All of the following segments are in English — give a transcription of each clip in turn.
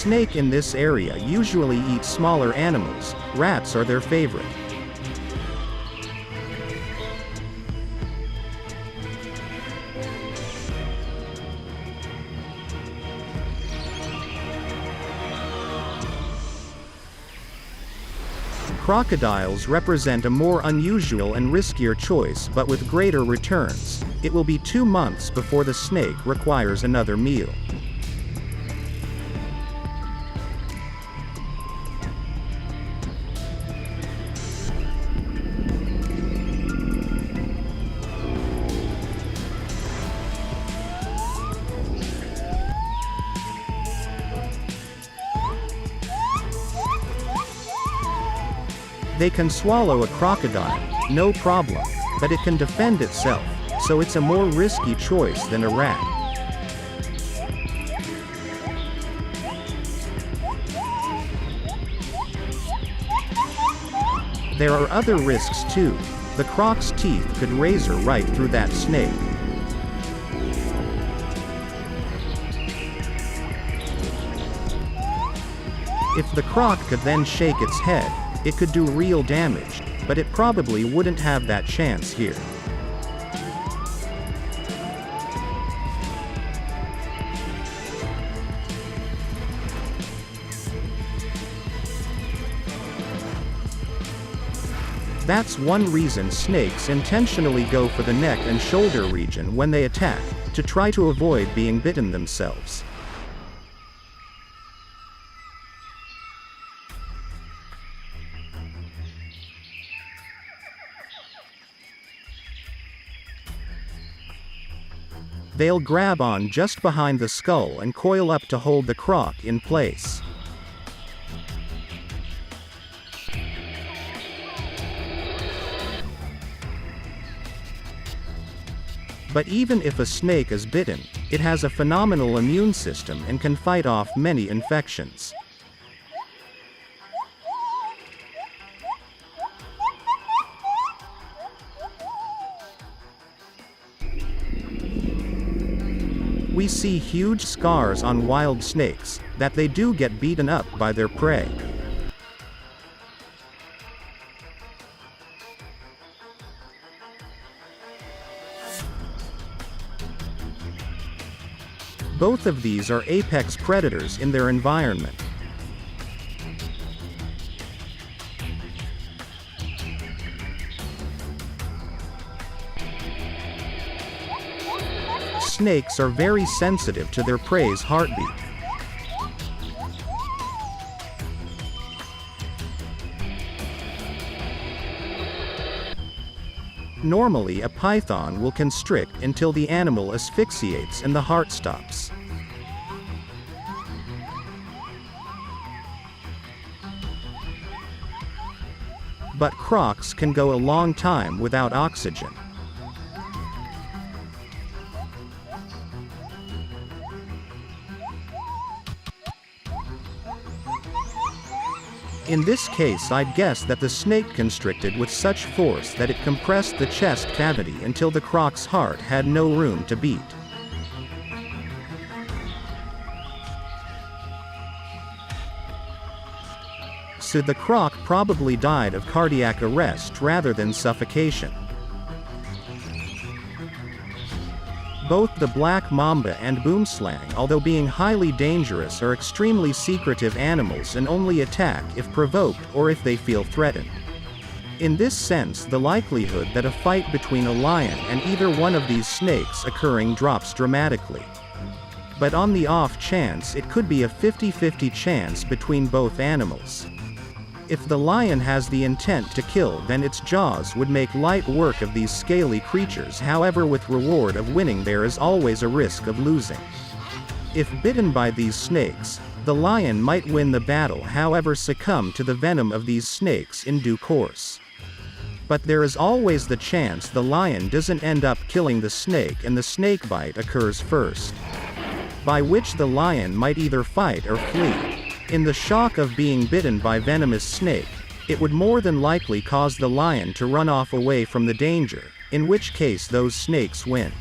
snake in this area usually eat smaller animals. Rats are their favorite. Crocodiles represent a more unusual and riskier choice, but with greater returns. It will be 2 months before the snake requires another meal. They can swallow a crocodile, no problem, but it can defend itself, so it's a more risky choice than a rat. There are other risks too. The croc's teeth could razor right through that snake. If the croc could then shake its head, it could do real damage, but it probably wouldn't have that chance here. That's one reason snakes intentionally go for the neck and shoulder region when they attack, to try to avoid being bitten themselves. They'll grab on just behind the skull and coil up to hold the croc in place. But even if a snake is bitten, it has a phenomenal immune system and can fight off many infections. We see huge scars on wild snakes, that they do get beaten up by their prey. Both of these are apex predators in their environment. Snakes are very sensitive to their prey's heartbeat. Normally, a python will constrict until the animal asphyxiates and the heart stops. But crocs can go a long time without oxygen. In this case, I'd guess that the snake constricted with such force that it compressed the chest cavity until the croc's heart had no room to beat. So the croc probably died of cardiac arrest rather than suffocation. Both the black mamba and boomslang, although being highly dangerous, are extremely secretive animals and only attack if provoked or if they feel threatened. In this sense, the likelihood that a fight between a lion and either one of these snakes occurring drops dramatically. But on the off chance, it could be a 50-50 chance between both animals. If the lion has the intent to kill, then its jaws would make light work of these scaly creatures. However, with reward of winning there is always a risk of losing. If bitten by these snakes, the lion might win the battle, however succumb to the venom of these snakes in due course. But there is always the chance the lion doesn't end up killing the snake and the snake bite occurs first, by which the lion might either fight or flee. In the shock of being bitten by venomous snake, it would more than likely cause the lion to run off away from the danger, in which case those snakes win.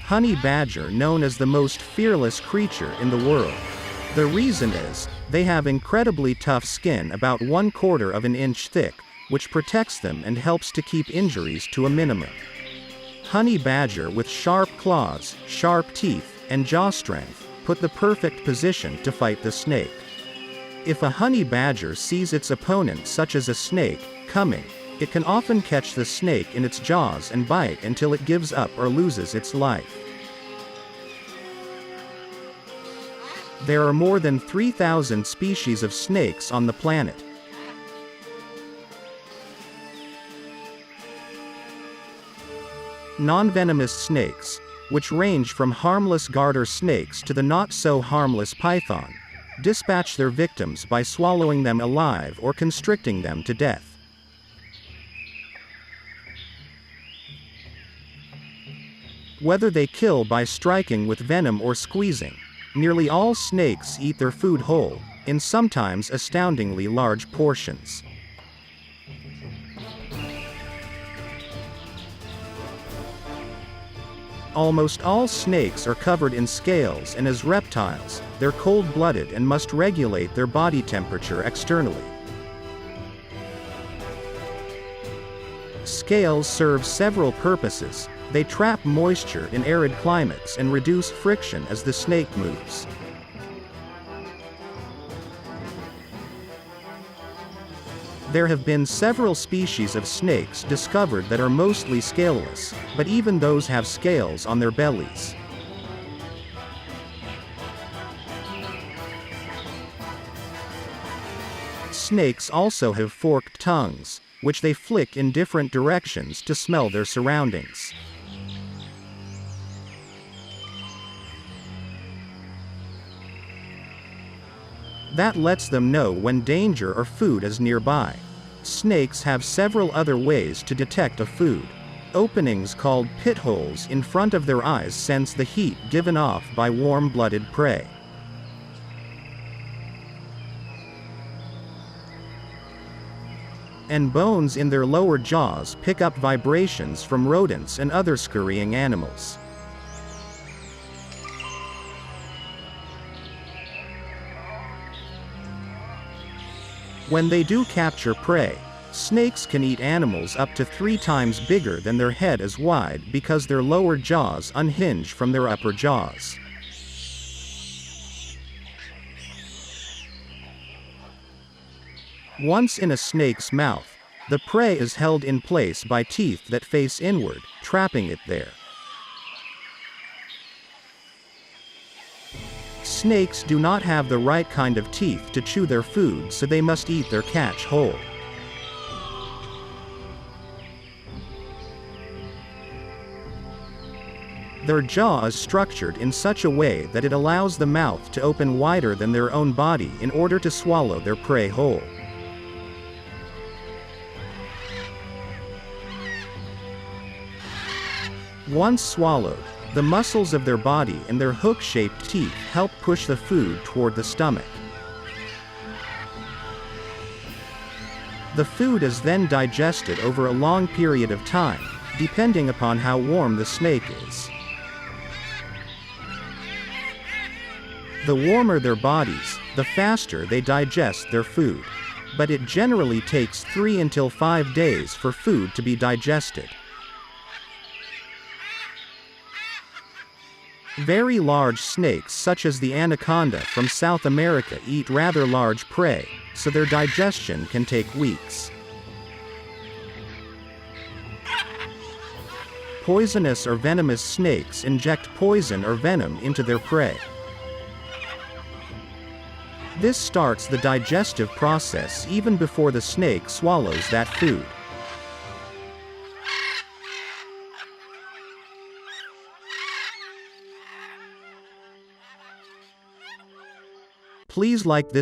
Honey badger, known as the most fearless creature in the world. The reason is, they have incredibly tough skin about 1/4 of an inch thick, which protects them and helps to keep injuries to a minimum. Honey badger with sharp claws, sharp teeth, and jaw strength, put the perfect position to fight the snake. If a honey badger sees its opponent, such as a snake, coming, it can often catch the snake in its jaws and bite until it gives up or loses its life. There are more than 3,000 species of snakes on the planet. Non-venomous snakes, which range from harmless garter snakes to the not-so-harmless python, dispatch their victims by swallowing them alive or constricting them to death. Whether they kill by striking with venom or squeezing, nearly all snakes eat their food whole, in sometimes astoundingly large portions. Almost all snakes are covered in scales, and as reptiles, they're cold-blooded and must regulate their body temperature externally. Scales serve several purposes. They trap moisture in arid climates and reduce friction as the snake moves. There have been several species of snakes discovered that are mostly scaleless, but even those have scales on their bellies. Snakes also have forked tongues, which they flick in different directions to smell their surroundings. That lets them know when danger or food is nearby. Snakes have several other ways to detect a food. Openings called pit holes in front of their eyes sense the heat given off by warm-blooded prey. And bones in their lower jaws pick up vibrations from rodents and other scurrying animals. When they do capture prey, snakes can eat animals up to 3 times bigger than their head is wide because their lower jaws unhinge from their upper jaws. Once in a snake's mouth, the prey is held in place by teeth that face inward, trapping it there. Snakes do not have the right kind of teeth to chew their food, so they must eat their catch whole. Their jaw is structured in such a way that it allows the mouth to open wider than their own body in order to swallow their prey whole. Once swallowed, the muscles of their body and their hook-shaped teeth help push the food toward the stomach. The food is then digested over a long period of time, depending upon how warm the snake is. The warmer their bodies, the faster they digest their food. But it generally takes 3 until 5 days for food to be digested. Very large snakes such as the anaconda from South America eat rather large prey, so their digestion can take weeks. Poisonous or venomous snakes inject poison or venom into their prey. This starts the digestive process even before the snake swallows that food. Please like this